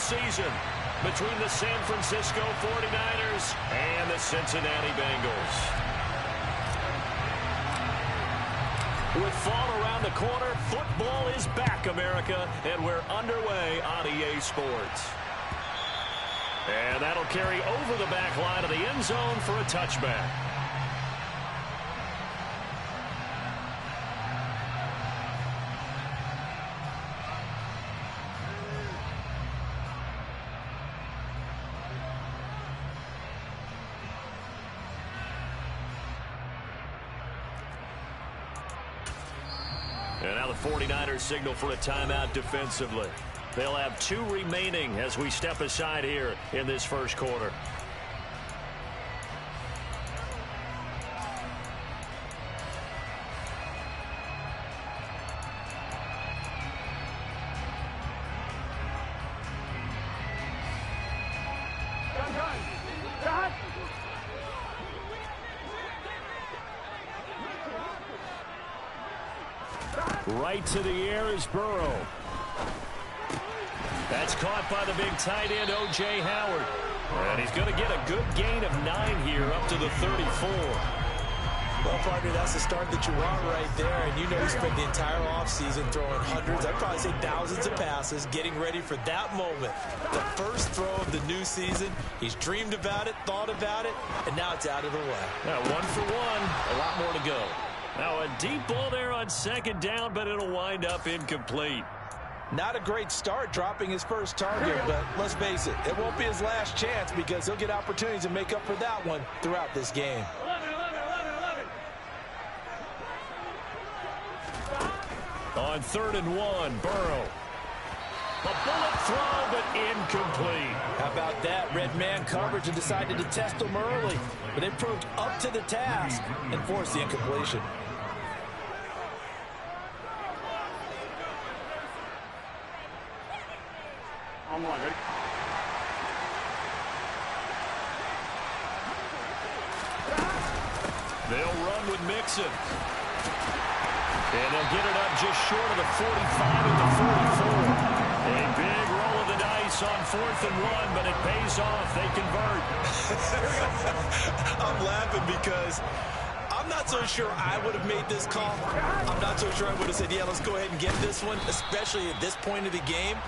season between the San Francisco 49ers and the Cincinnati Bengals. With fall around the corner, football is back, America, and we're underway on EA Sports. And that'll carry over the back line of the end zone for a touchback. And now the 49ers signal for a timeout defensively. They'll have 2 remaining as we step aside here in this first quarter. Right to the air is Burrow. That's caught by the big tight end, O.J. Howard. And he's going to get a good gain of 9 here up to the 34. Well, partner, that's the start that you want right there. And you know he spent the entire offseason throwing hundreds, I'd probably say thousands of passes, getting ready for that moment. The first throw of the new season. He's dreamed about it, thought about it, and now it's out of the way. Now 1 for 1, a lot more to go. Now a deep ball there on second down, but it'll wind up incomplete. Not a great start dropping his first target, but let's face it, it won't be his last chance because he'll get opportunities to make up for that one throughout this game. 11. On 3rd and 1, Burrow. A bullet throw, but incomplete. How about that? Red man coverage and decided to test him early, but they proved up to the task and forced the incompletion. They'll run with Mixon. And they'll get it up just short of the 45 at the 44. A big roll of the dice on 4th and 1, but it pays off. They convert. I'm laughing because I'm not so sure I would have made this call. I'm not so sure I would have said, yeah, let's go ahead and get this one, especially at this point of the game.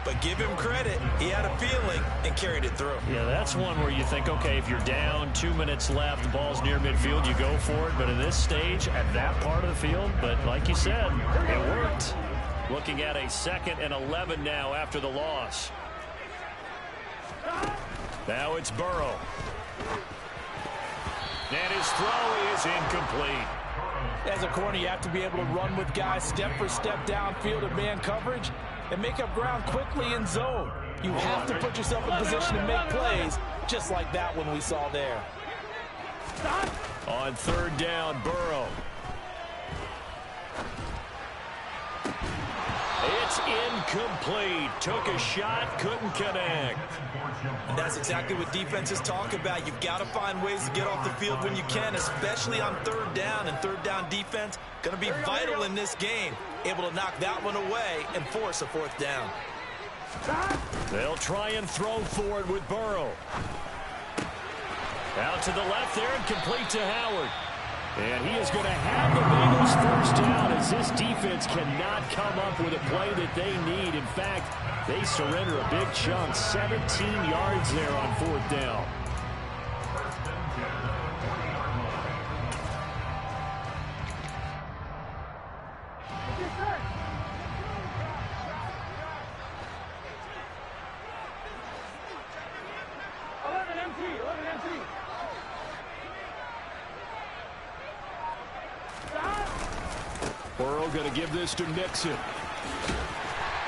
But give him credit. He had a feeling and carried it through. Yeah, that's one where you think, okay, if you're down, 2 minutes left, the ball's near midfield, you go for it. But in this stage, at that part of the field, but like you said, it worked. Looking at a 2nd and 11 now after the loss. Now it's Burrow. And his throw is incomplete. As a corner, you have to be able to run with guys step for step downfield in man coverage and make up ground quickly in zone. You have to put yourself in position to make plays, just like that one we saw there. On 3rd down, Burrow. It's incomplete. Took a shot, couldn't connect. And that's exactly what defenses talk about. You've got to find ways to get off the field when you can, especially on 3rd down. And 3rd down defense going to be vital in this game. Able to knock that one away and force a 4th down. They'll try and throw for it with Burrow. Out to the left there and complete to Howard. And he is going to have the Bengals first down as this defense cannot come up with a play that they need. In fact, they surrender a big chunk, 17 yards there on 4th down. Burrow going to give this to Mixon.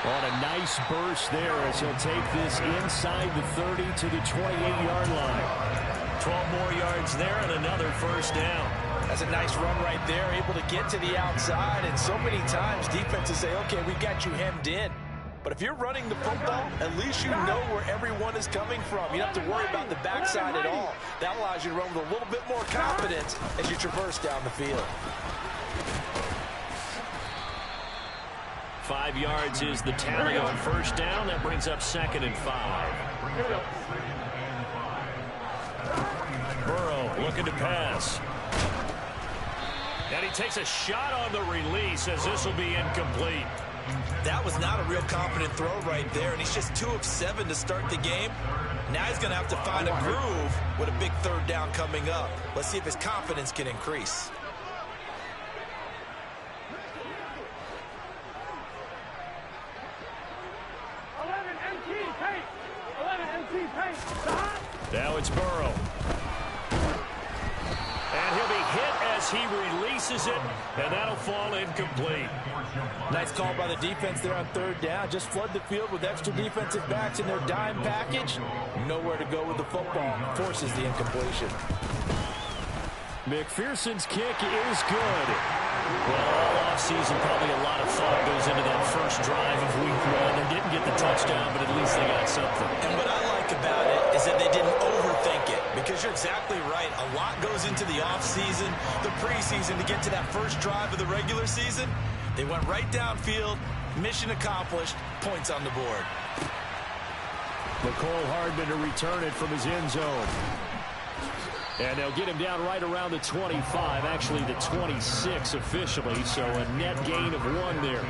On a nice burst there as he'll take this inside the 30 to the 28-yard line. 12 more yards there and another first down. That's a nice run right there, able to get to the outside. And so many times defenses say, okay, we've got you hemmed in. But if you're running the football, at least you know where everyone is coming from. You don't have to worry about the backside at all. That allows you to run with a little bit more confidence as you traverse down the field. 5 yards is the tally on first down. That brings up 2nd and 5. Burrow looking to pass. And he takes a shot on the release as this will be incomplete. That was not a real confident throw right there, and he's just 2 of 7 to start the game. Now he's going to have to find a groove with a big 3rd down coming up. Let's see if his confidence can increase. Now it's Burrow. And he'll be hit as he releases it, and that'll fall incomplete. Nice call by the defense there on 3rd down. Just flood the field with extra defensive backs in their dime package. Nowhere to go with the football. Forces the incompletion. McPherson's kick is good. Well, all offseason, probably a lot of thought goes into that first drive of week 1. They didn't get the touchdown, but at least they got something. And what I like about it is that they didn't overthink it, because you're exactly right. A lot goes into the offseason, the preseason, to get to that first drive of the regular season. They went right downfield, mission accomplished, points on the board. McCole Hardman to return it from his end zone. And they'll get him down right around the 25, actually the 26 officially, so a net gain of 1 there.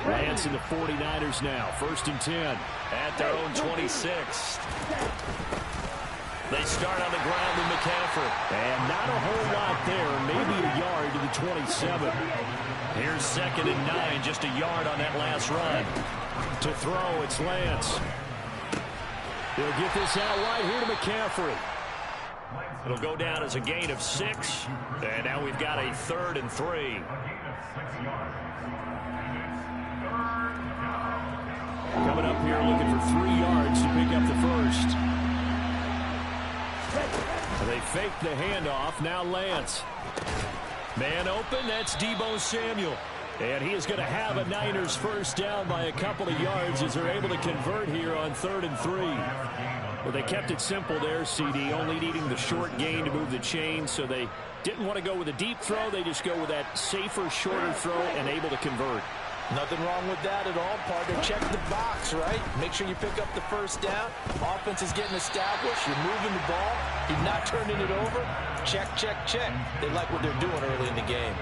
Lance and the 49ers now, 1st and 10 at their own 26. They start on the ground with McCaffrey. And not a whole lot there. Maybe a yard to the 27. Here's 2nd and 9. Just a yard on that last run. To throw, it's Lance. They'll get this out right here to McCaffrey. It'll go down as a gain of 6. And now we've got a 3rd and 3. Coming up here looking for 3 yards to pick up the first. They fake the handoff. Now Lance. Man open. That's Deebo Samuel. And he is going to have a Niners first down by a couple of yards as they're able to convert here on 3rd and 3. Well, they kept it simple there, CD, only needing the short gain to move the chain, so they didn't want to go with a deep throw. They just go with that safer, shorter throw and able to convert. Nothing wrong with that at all, partner. Check the box, right? Make sure you pick up the first down. Offense is getting established. You're moving the ball. You're not turning it over. Check, check, check. They like what they're doing early in the game.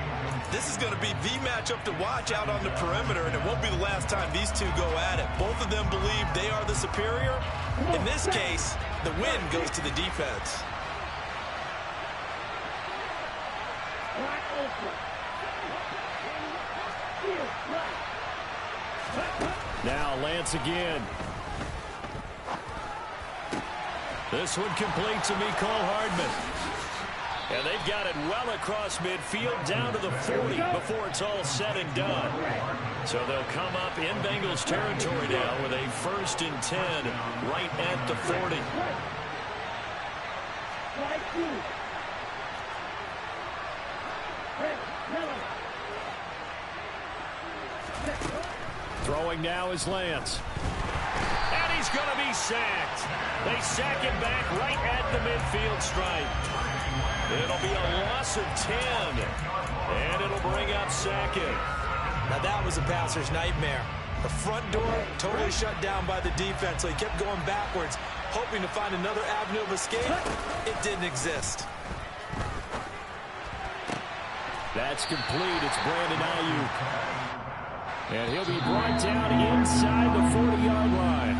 This is going to be the matchup to watch out on the perimeter, and it won't be the last time these two go at it. Both of them believe they are the superior. In this case, the win goes to the defense. Now Lance again. This one complete to Mecole Hardman. And they've got it well across midfield down to the 40 before it's all said and done. So they'll come up in Bengals territory now with a 1st and 10 right at the 40. Throwing now is Lance. And he's going to be sacked. They sack him back right at the midfield stripe. It'll be a loss of 10. And it'll bring up 2nd. Now that was a passer's nightmare. The front door totally shut down by the defense, so he kept going backwards, hoping to find another avenue of escape. It didn't exist. That's complete. It's Brandon Ayuk. And he'll be brought down inside the 40-yard line.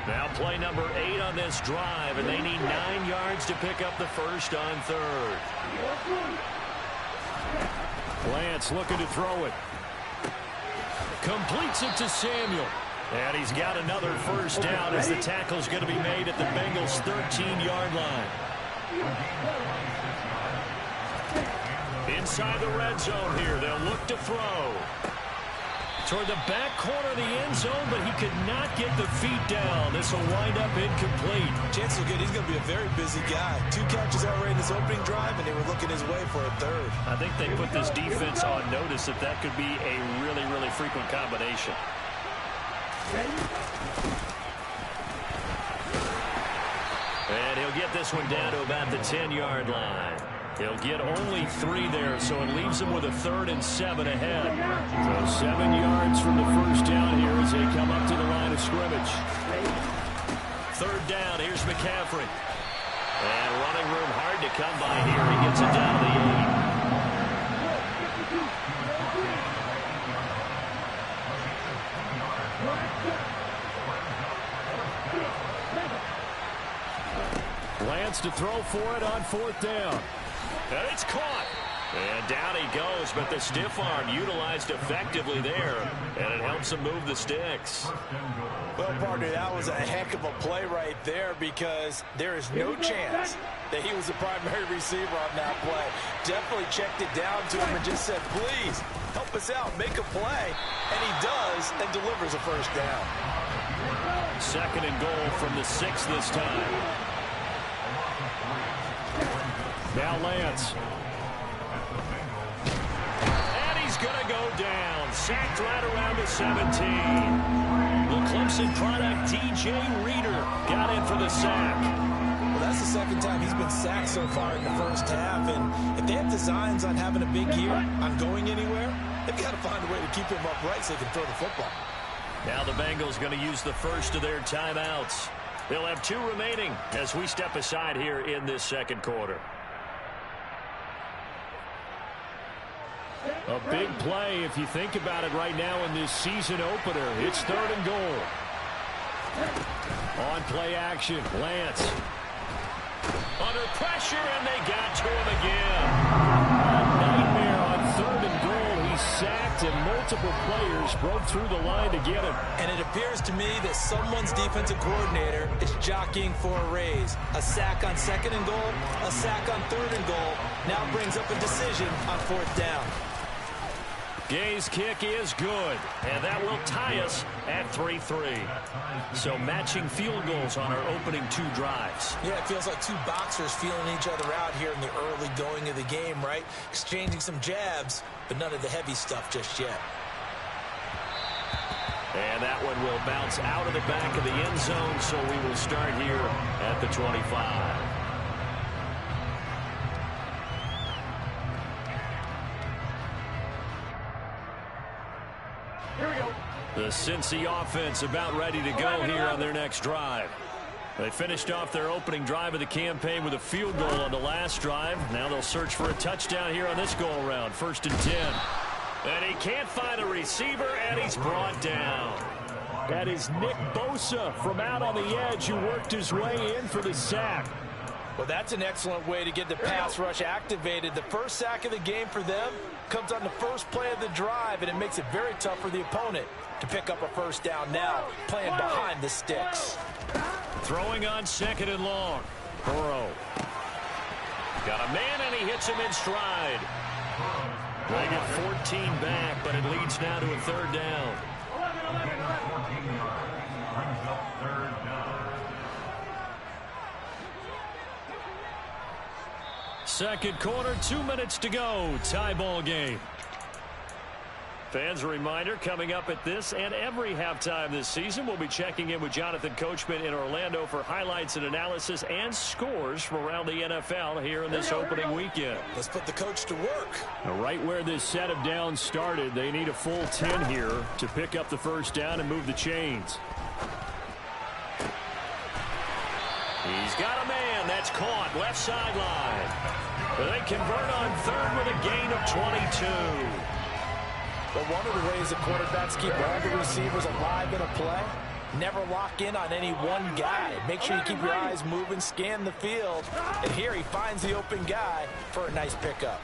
Now play number 8 on this drive, and they need 9 yards to pick up the first on 3rd. Lance looking to throw it. Completes it to Samuel. And he's got another first down as the tackle's going to be made at the Bengals' 13-yard line. inside the red zone here. They'll look to throw. Toward the back corner of the end zone, but he could not get the feet down. This will wind up incomplete. Chances are good he's going to be a very busy guy. 2 catches already in his opening drive, and they were looking his way for a third. I think they put this defense on notice that that could be a really, really frequent combination. And he'll get this one down to about the 10-yard line. He'll get only 3 there, so it leaves him with a 3rd and 7 ahead. So 7 yards from the first down here as they come up to the line of scrimmage. 3rd down, here's McCaffrey. And running room hard to come by here. He gets it down to the 8. Lance to throw for it on 4th down. And it's caught. And down he goes, but the stiff arm utilized effectively there, and it helps him move the sticks. Well, partner, that was a heck of a play right there because there is no chance that he was the primary receiver on that play. Definitely checked it down to him and just said, please, help us out, make a play. And he does and delivers a first down. 2nd and goal from the 6 this time. Now Lance. And he's going to go down. Sacked right around the 17. The Clemson product, DJ Reader, got in for the sack. Well, that's the 2nd time he's been sacked so far in the first half. And if they have designs on having a big year, on going anywhere, they've got to find a way to keep him upright so they can throw the football. Now the Bengals going to use the first of their timeouts. They'll have 2 remaining as we step aside here in this 2nd quarter. A big play if you think about it right now in this season opener. It's 3rd and goal. On play action, Lance. Under pressure, and they got to him again. A nightmare on 3rd and goal. He's sacked, and multiple players broke through the line to get him. And it appears to me that someone's defensive coordinator is jockeying for a raise. A sack on 2nd and goal, a sack on 3rd and goal. Now brings up a decision on 4th down. Gay's kick is good, and that will tie us at 3-3. So matching field goals on our opening 2 drives. Yeah, it feels like 2 boxers feeling each other out here in the early going of the game, right? Exchanging some jabs, but none of the heavy stuff just yet. And that one will bounce out of the back of the end zone, so we will start here at the 25. The Cincy offense about ready to go here on their next drive. They finished off their opening drive of the campaign with a field goal on the last drive. Now they'll search for a touchdown here on this go-around. 1st and 10. And he can't find a receiver, and he's brought down. That is Nick Bosa from out on the edge who worked his way in for the sack. Well, that's an excellent way to get the pass rush activated. The first sack of the game for them comes on the first play of the drive, and it makes it very tough for the opponent to pick up a first down now, playing behind the sticks. Throwing on 2nd and long. Burrow. Got a man, and he hits him in stride. They get 14 back, but it leads now to a 3rd down. 2nd quarter, 2 minutes to go. Tie ball game. Fans, a reminder, coming up at this and every halftime this season, we'll be checking in with Jonathan Coachman in Orlando for highlights and analysis and scores from around the NFL here in this opening weekend. Let's put the coach to work. Right where this set of downs started, they need a full 10 here to pick up the first down and move the chains. He's got a man. That's caught. Left sideline. They convert on 3rd with a gain of 22. But one of the ways that quarterbacks keep all the receivers alive in a play, never lock in on any one guy. Make sure you keep your eyes moving, scan the field. And here he finds the open guy for a nice pickup.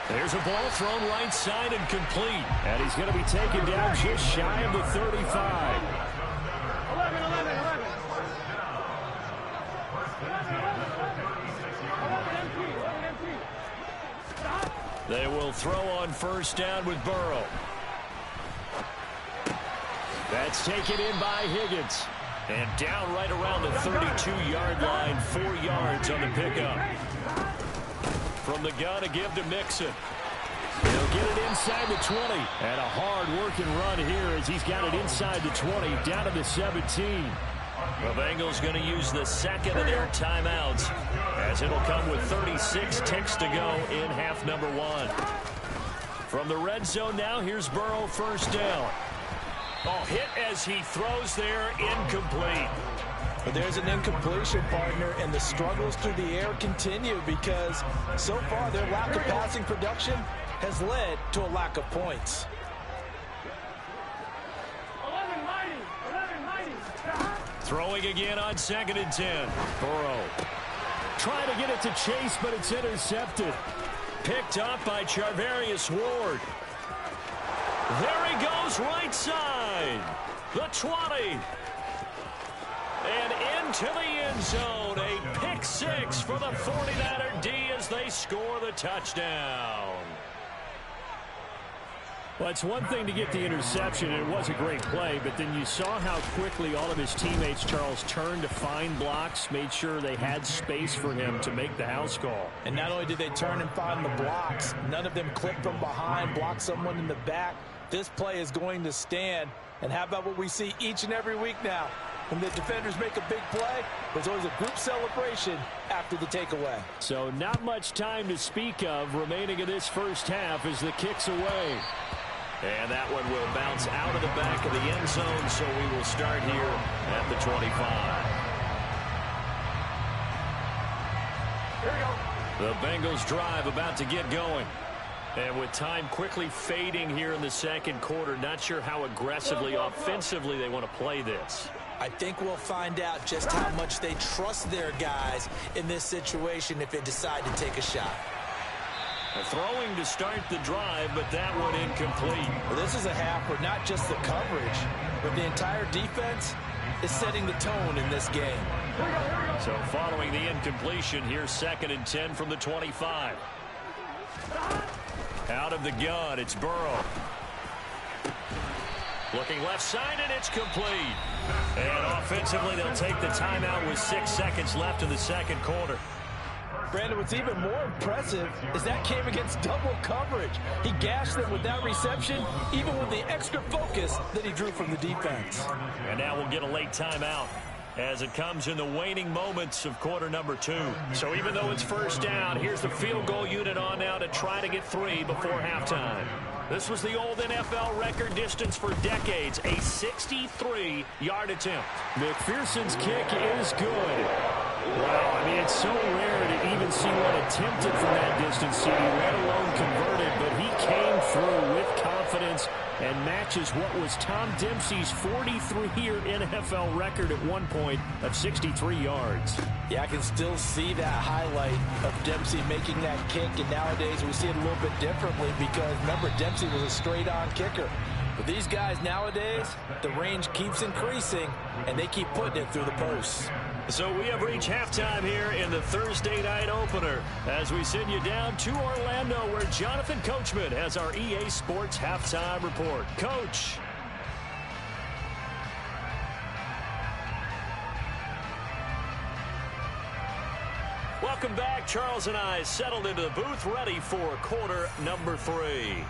There's a ball thrown right side and complete. And he's going to be taken down just shy of the 35. They will throw on first down with Burrow. That's taken in by Higgins. And down right around the 32-yard line, 4 yards on the pickup. From the gun, a give to Mixon. He'll get it inside the 20. And a hard-working run here as he's got it inside the 20, down to the 17. The Bengals going to use the second of their timeouts, as it'll come with 36 ticks to go in half number 1. From the red zone now, here's Burrow, first down. Oh, hit as he throws there, incomplete. But there's an incompletion, partner, and the struggles through the air continue because so far their lack of passing production has led to a lack of points. Throwing again on 2nd and 10. Burrow trying to get it to Chase, but it's intercepted. Picked up by Charvarius Ward. There he goes, right side. The 20. And into the end zone. A pick 6 for the 49er D as they score the touchdown. Well, it's one thing to get the interception. It was a great play, but then you saw how quickly all of his teammates, Charles, turned to find blocks, made sure they had space for him to make the house call. And not only did they turn and find the blocks, none of them clipped from behind, blocked someone in the back. This play is going to stand. And how about what we see each and every week now? When the defenders make a big play, there's always a group celebration after the takeaway. So not much time to speak of remaining in this first half as the kick's away. And that one will bounce out of the back of the end zone, so we will start here at the 25. Here we go. The Bengals drive about to get going. And with time quickly fading here in the second quarter, not sure how aggressively, offensively they want to play this. I think we'll find out just how much they trust their guys in this situation if they decide to take a shot. Throwing to start the drive, but that one incomplete. Well, this is a half where not just the coverage, but the entire defense is setting the tone in this game. So following the incompletion, here's 2nd and 10 from the 25. Out of the gun, it's Burrow. Looking left side, and it's complete. And offensively, they'll take the timeout with 6 seconds left in the second quarter. Brandon, what's even more impressive is that came against double coverage. He gashed them with that reception, even with the extra focus that he drew from the defense. And now we'll get a late timeout as it comes in the waning moments of quarter number 2. So even though it's first down, here's the field goal unit on now to try to get 3 before halftime. This was the old NFL record distance for decades, a 63-yard attempt. McPherson's kick is good. Wow, I mean, it's so rare to even see one attempted from that distance, CD, let alone converted, but he came through with confidence and matches what was Tom Dempsey's 43-year NFL record at one point of 63 yards. Yeah, I can still see that highlight of Dempsey making that kick, and nowadays we see it a little bit differently because, remember, Dempsey was a straight-on kicker. But these guys nowadays, the range keeps increasing, and they keep putting it through the posts. So we have reached halftime here in the Thursday night opener as we send you down to Orlando where Jonathan Coachman has our EA Sports halftime report. Coach. Welcome back. Charles and I settled into the booth ready for quarter number 3.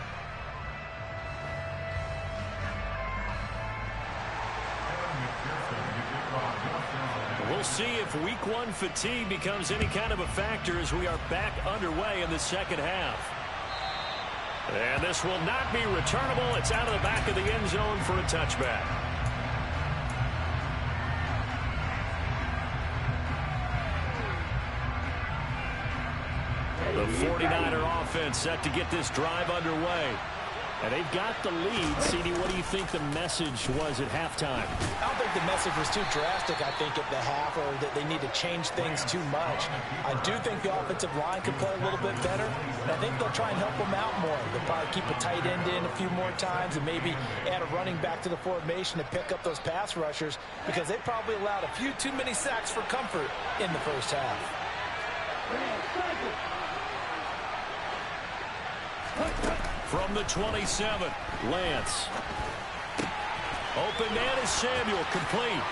We'll see if week 1 fatigue becomes any kind of a factor as we are back underway in the second half. And this will not be returnable. It's out of the back of the end zone for a touchback. The 49er offense set to get this drive underway. And they've got the lead. CD, what do you think the message was at halftime? I don't think the message was too drastic, I think, at the half, or that they need to change things too much. I do think the offensive line could play a little bit better, and I think they'll try and help them out more. They'll probably keep a tight end in a few more times and maybe add a running back to the formation to pick up those pass rushers because they probably allowed a few too many sacks for comfort in the first half. From the 27, Lance. Open man is Samuel, complete.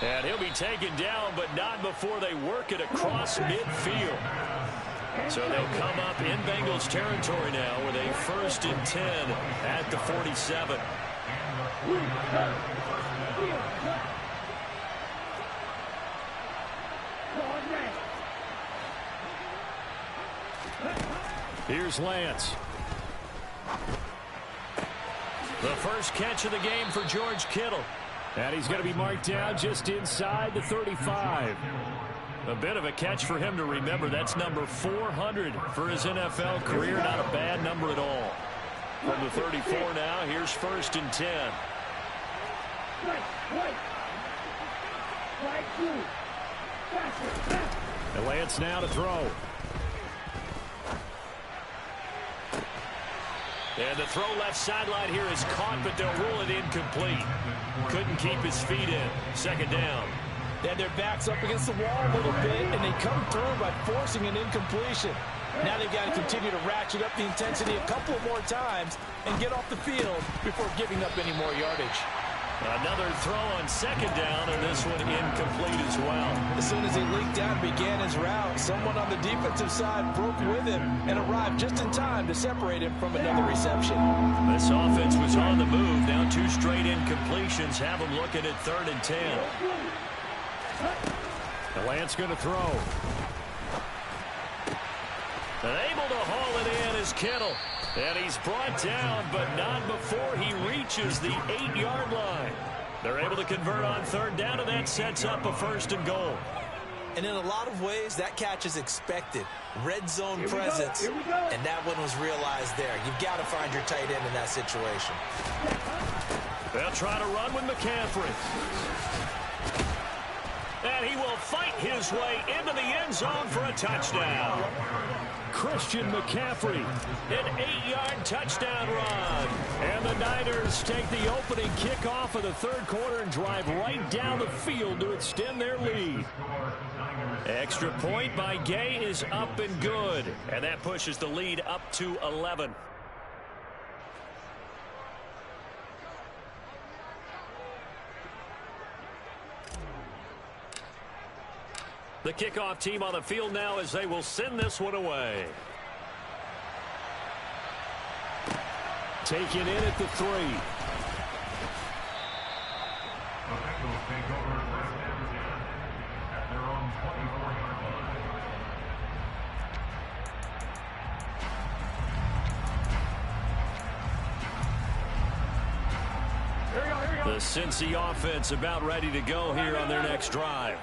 And he'll be taken down, but not before they work it across midfield. So they'll come up in Bengals territory now with a 1st and 10 at the 47. Here's Lance. The first catch of the game for George Kittle. And he's going to be marked down just inside the 35. A bit of a catch for him to remember. That's number 400 for his NFL career. Not a bad number at all. From the 34 now, here's 1st and 10. And Lance now to throw. And the throw left sideline here is caught, but they'll rule it incomplete. Couldn't keep his feet in. 2nd down. They had their backs up against the wall a little bit, and they come through by forcing an incompletion. Now they've got to continue to ratchet up the intensity a couple more times and get off the field before giving up any more yardage. Another throw on 2nd down, and this one incomplete as well. As soon as he leaked out and began his route, someone on the defensive side broke with him and arrived just in time to separate him from another reception. This offense was on the move. Now 2 straight incompletions have them looking at 3rd and 10. The Lance going to throw. And able to haul it in is Kittle. And he's brought down, but not before he reaches the 8-yard line. They're able to convert on 3rd down, and that sets up a 1st and goal. And in a lot of ways, that catch is expected. Red zone presence, and that one was realized there. You've got to find your tight end in that situation. They'll try to run with McCaffrey. And he will fight his way into the end zone for a touchdown. Christian McCaffrey, an 8-yard touchdown run. And the Niners take the opening kickoff of the 3rd quarter and drive right down the field to extend their lead. Extra point by Gay is up and good. And that pushes the lead up to 11. The kickoff team on the field now as they will send this one away. Taken in at the 3. The Cincy offense about ready to go here on their next drive.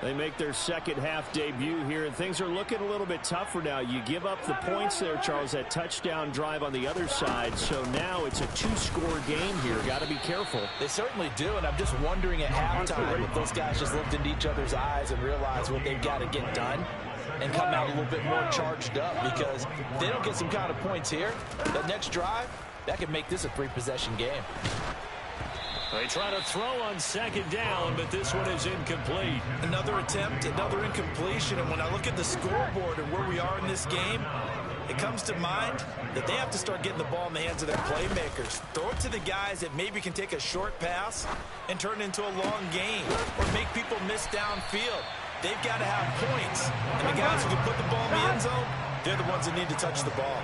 They make their second half debut here, and things are looking a little bit tougher now. You give up the points there, Charles, that touchdown drive on the other side. So now it's a 2-score game here. Got to be careful. They certainly do, and I'm just wondering at halftime if those guys just looked into each other's eyes and realized what they've got to get done and come out a little bit more charged up, because if they don't get some kind of points here, that next drive, that could make this a 3-possession game. They try to throw on 2nd down, but this one is incomplete. Another attempt, another incompletion, and when I look at the scoreboard and where we are in this game, it comes to mind that they have to start getting the ball in the hands of their playmakers. Throw it to the guys that maybe can take a short pass and turn it into a long gain or make people miss downfield. They've got to have points, and the guys who can put the ball in the end zone, they're the ones that need to touch the ball.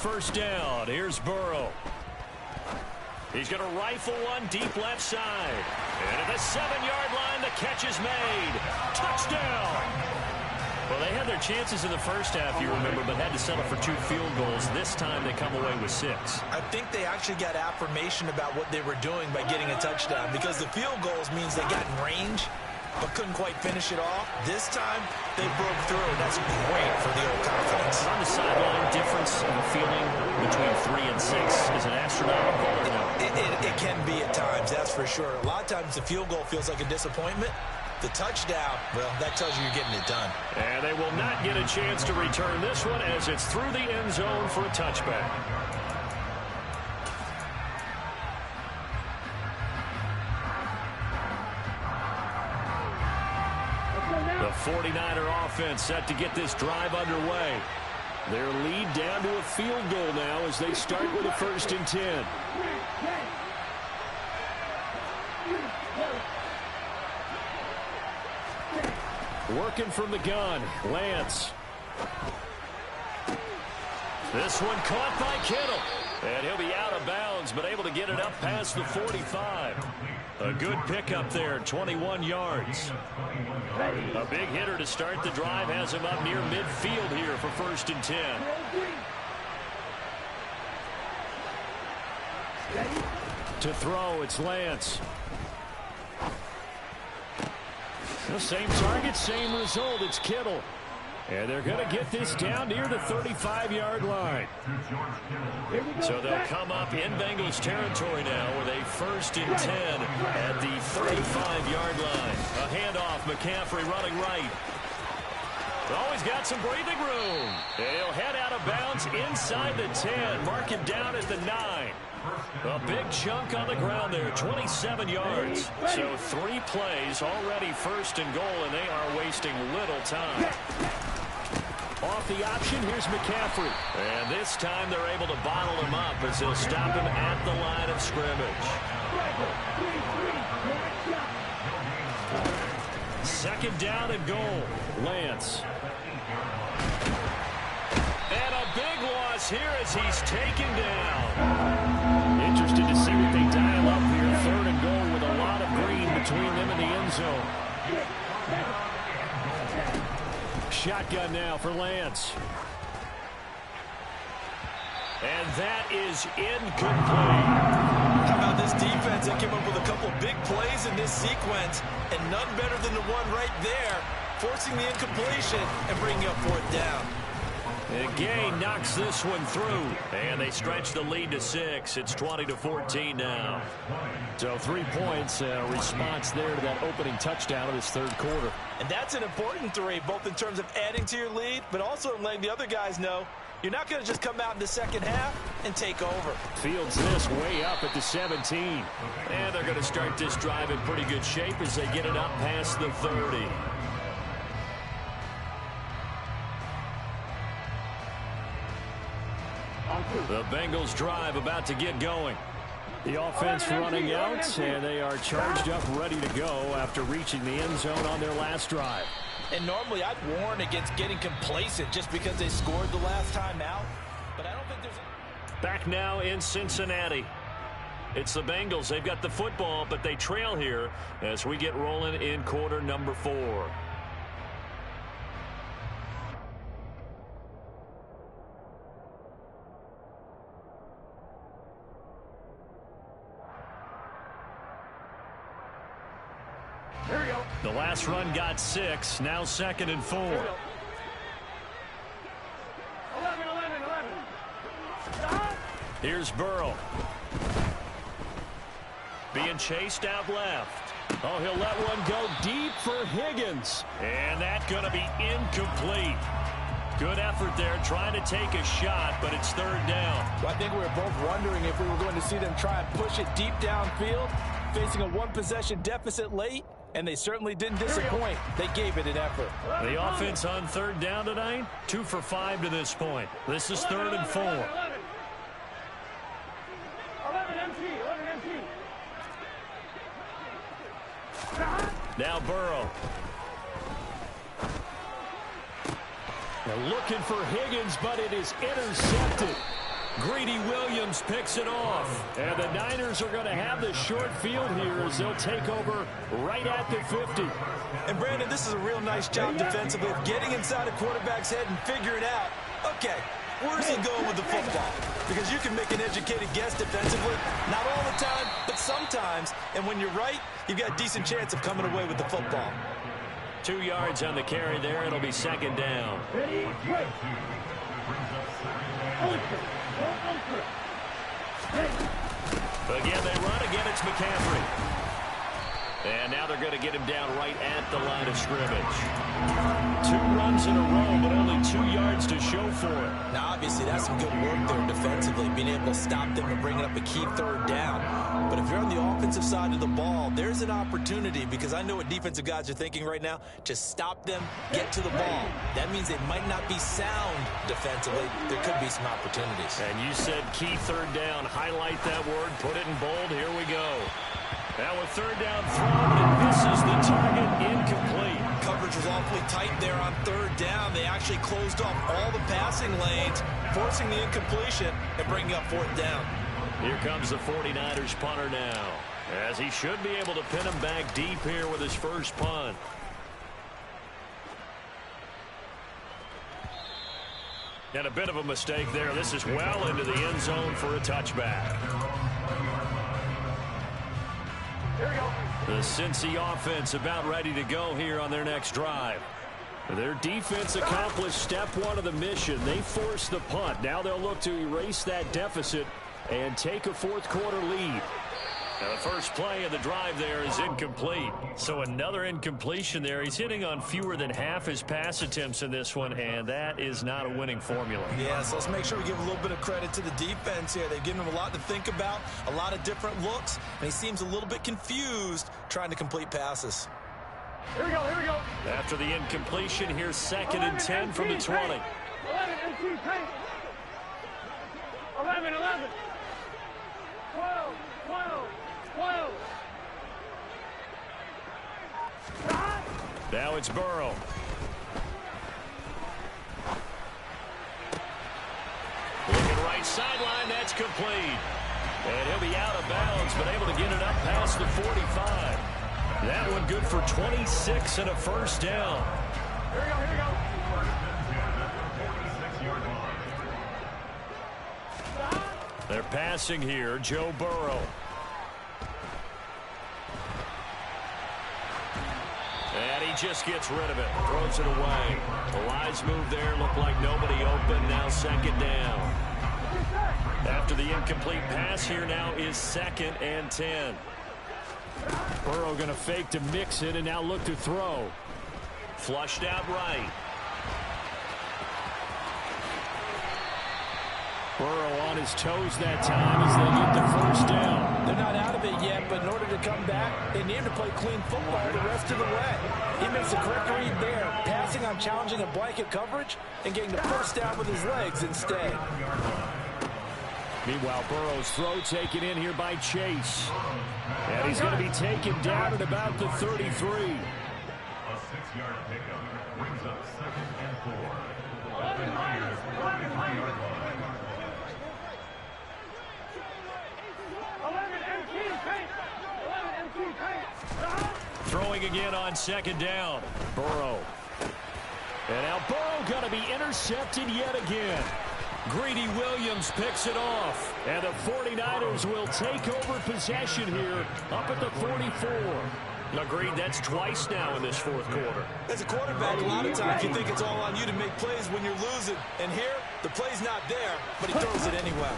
First down. Here's Burrow. He's going to rifle one deep left side. And at the 7-yard line, the catch is made. Touchdown! Well, they had their chances in the first half, you remember, but had to settle for 2 field goals. This time they come away with 6. I think they actually got affirmation about what they were doing by getting a touchdown, because the field goals means they got in range but couldn't quite finish it off. This time, they broke through, and that's great for the old confidence. On the sideline, difference in the feeling between 3 and 6 is an astronomical. It can be at times, that's for sure. A lot of times the field goal feels like a disappointment. The touchdown, well, that tells you you're getting it done. And they will not get a chance to return this one as it's through the end zone for a touchback. 49er offense set to get this drive underway. Their lead down to a field goal now as they start with a 1st and 10. Working from the gun, Lance. This one caught by Kittle. And he'll be out of bounds, but able to get it up past the 45. A good pickup there, 21 yards. A big hitter to start the drive has him up near midfield here for 1st and 10. To throw, it's Lance. The same target, same result. It's Kittle. And they're going to get this down near the 35-yard line. So they'll come up in Bengals territory now with a 1st and 10 at the 35-yard line. A handoff, McCaffrey running right. Always got some breathing room. He'll head out of bounds inside the 10. Mark him down at the 9. A big chunk on the ground there, 27 yards. So 3 plays, already 1st and goal, and they are wasting little time. Off the option, here's McCaffrey. And this time they're able to bottle him up as they'll stop him at the line of scrimmage. 2nd down and goal. Lance. And a big loss here as he's taken down. Interested to see what they dial up here. 3rd and goal with a lot of green between them and the end zone. Shotgun now for Lance. And that is incomplete. How about this defense? They came up with a couple big plays in this sequence, and none better than the one right there, forcing the incompletion and bringing up 4th down. And Gay knocks this one through, and they stretch the lead to 6. It's 20-14 now. So 3 points, response there to that opening touchdown of this 3rd quarter. And that's an important 3, both in terms of adding to your lead, but also letting the other guys know you're not going to just come out in the 2nd half and take over. Fields this way up at the 17. And they're going to start this drive in pretty good shape as they get it up past the 30. The Bengals drive about to get going. The offense running out, and they are charged up, ready to go after reaching the end zone on their last drive. And normally I'd warn against getting complacent just because they scored the last time out. But I don't think there's... Back now in Cincinnati. It's the Bengals. They've got the football, but they trail here as we get rolling in quarter number 4. The last run got 6. Now 2nd and 4. 11. Here's Burrow. Being chased out left. Oh, he'll let one go deep for Higgins. And that's going to be incomplete. Good effort there, trying to take a shot, but it's 3rd down. Well, I think we were both wondering if we were going to see them try and push it deep downfield, facing a 1-possession deficit late. And they certainly didn't disappoint. They gave it an effort. The offense on 3rd down tonight, 2 for 5 to this point. This is 3rd and 4. 11 MT. Now Burrow. They're looking for Higgins, but it is intercepted. Greedy Williams picks it off. And the Niners are going to have the short field here as they'll take over right at the 50. And Brandon, this is a real nice job defensively of getting inside a quarterback's head and figuring out, okay, where's he going with the football? Because you can make an educated guess defensively, not all the time, but sometimes. And when you're right, you've got a decent chance of coming away with the football. 2 yards on the carry there. It'll be 2nd down. Again, they run. Again, it's McCaffrey. And now they're going to get him down right at the line of scrimmage. 2 runs in a row, but only 2 yards to show for it. Now, obviously, See, that's some good work there defensively, being able to stop them and bring it up a key third down. But if you're on the offensive side of the ball, there's an opportunity, because I know what defensive guys are thinking right now, to stop them, get to the ball. That means they might not be sound defensively. There could be some opportunities. And you said key third down. Highlight that word, put it in bold. Here we go. Now with third down thrown, it misses the target, incomplete. Coverage was awfully tight there on third down. They actually closed off all the passing lanes, forcing the incompletion and bringing up fourth down. Here comes the 49ers punter now, as he should be able to pin him back deep here with his first punt. And a bit of a mistake there. This is well into the end zone for a touchback. Here we go. The Cincy offense about ready to go here on their next drive. Their defense accomplished step one of the mission. They forced the punt. Now they'll look to erase that deficit and take a fourth quarter lead. Now the first play of the drive there is incomplete. So another incompletion there. He's hitting on fewer than half his pass attempts in this one, and that is not a winning formula. Yeah, so let's make sure we give a little bit of credit to the defense here. They've given him a lot to think about, a lot of different looks, and he seems a little bit confused trying to complete passes. Here we go, here we go. After the incompletion, here's 2nd and 10 from the 20. 11 MC paint. 11, 11. 12, 12, 12. Now it's Burrow. Looking right sideline, that's complete. And he'll be out of bounds, but able to get it up past the 45. That one good for 26 and a first down. Here we go, here we go. They're passing here, Joe Burrow. And he just gets rid of it, throws it away. The wise move there, looked like nobody open, now 2nd down. After the incomplete pass here now is 2nd and 10. Burrow going to fake to mix it and now look to throw. Flushed out right. Burrow on his toes that time as they get the first down. They're not out of it yet, but in order to come back, they need to play clean football the rest of the way. He makes the correct read there, passing on challenging a blanket coverage and getting the first down with his legs instead. Meanwhile, Burrow's throw taken in here by Chase. And he's going to be taken down at about the 33. A 6-yard pickup brings up 2nd and 4. 11 Niners, 11 Niners. 11 MC paint. 11 MC paint. Throwing again on 2nd down. Burrow. And now Burrow going to be intercepted yet again. Greedy Williams picks it off. And the 49ers will take over possession here up at the 44. Agreed, that's twice now in this fourth quarter. As a quarterback, a lot of times you think it's all on you to make plays when you're losing. And here, the play's not there, but he throws it anyway.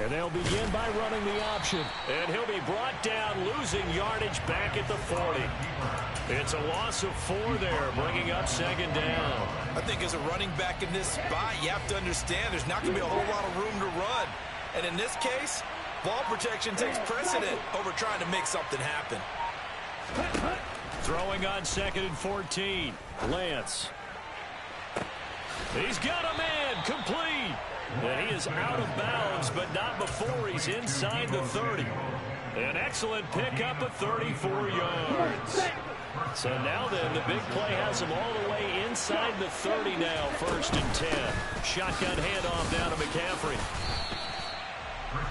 And they'll begin by running the option. And he'll be brought down, losing yardage back at the 40. It's a loss of 4 there, bringing up 2nd down. I think as a running back in this spot, you have to understand there's not going to be a whole lot of room to run. And in this case, ball protection takes precedent over trying to make something happen. Throwing on 2nd and 14. Lance. He's got a man, complete. And he is out of bounds, but not before he's inside the 30. An excellent pickup of 34 yards. So now then, the big play has him all the way inside the 30 now, 1st and 10. Shotgun handoff down to McCaffrey.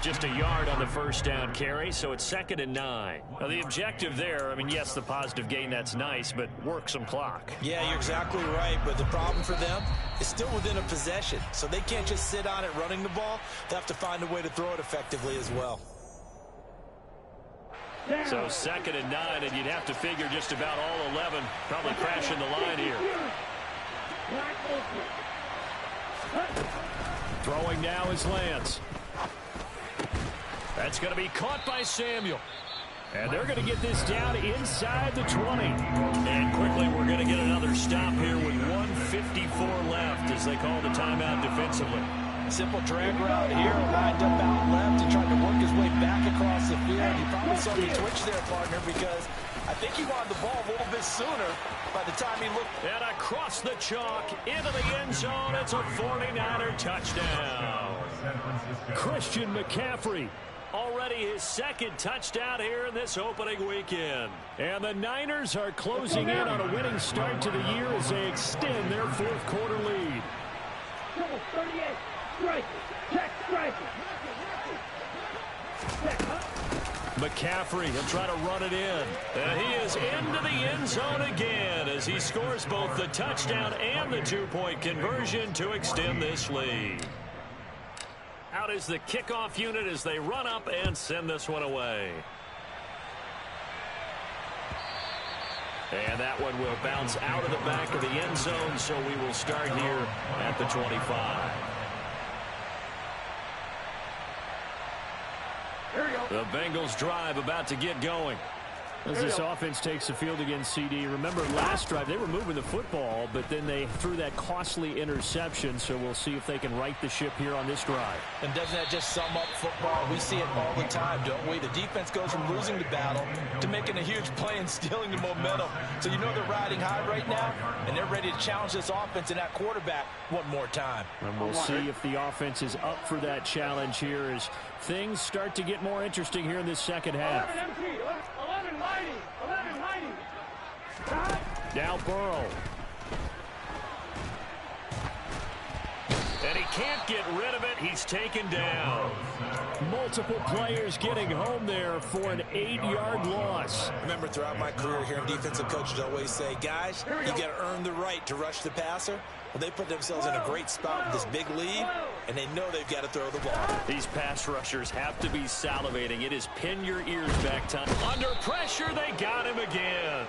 Just a yard on the first down carry, so it's 2nd and 9. Now the objective there, I mean, yes, the positive gain, that's nice, but work some clock. Yeah, you're exactly right, but the problem for them is still within a possession, so they can't just sit on it running the ball. They have to find a way to throw it effectively as well. So 2nd and 9, and you'd have to figure just about all 11 probably crashing the line here. Throwing now is Lance. That's going to be caught by Samuel. And they're going to get this down inside the 20. And quickly we're going to get another stop here with 1:54 left as they call the timeout defensively. Simple drag route here, lined up out left and trying to work his way back across the field. You probably saw me twitch there, partner, because I think he wanted the ball a little bit sooner by the time he looked. And across the chalk, into the end zone, it's a 49er touchdown. Christian McCaffrey, already his second touchdown here in this opening weekend. And the Niners are closing in on a winning start to the year as they extend their fourth quarter lead. 38, strike, check, strike. McCaffrey, he'll try to run it in. And he is into the end zone again as he scores both the touchdown and the two-point conversion to extend this lead. Out is the kickoff unit as they run up and send this one away. And that one will bounce out of the back of the end zone, so we will start here at the 25. The Bengals drive about to get going. As this offense takes the field against CD. Remember last drive, they were moving the football, but then they threw that costly interception, so we'll see if they can right the ship here on this drive. And doesn't that just sum up football? We see it all the time, don't we? The defense goes from losing the battle to making a huge play and stealing the momentum. So you know they're riding high right now, and they're ready to challenge this offense and that quarterback one more time. And we'll see if the offense is up for that challenge here as things start to get more interesting here in this second half. 11 mighty. Now Burrow. And he can't get rid of it. He's taken down. Multiple players getting home there for an 8-yard loss. Remember, throughout my career here, defensive coaches always say, guys, you got to earn the right to rush the passer. Well, they put themselves in a great spot with this big lead, and they know they've got to throw the ball. These pass rushers have to be salivating. It is pin your ears back time. Under pressure, they got him again.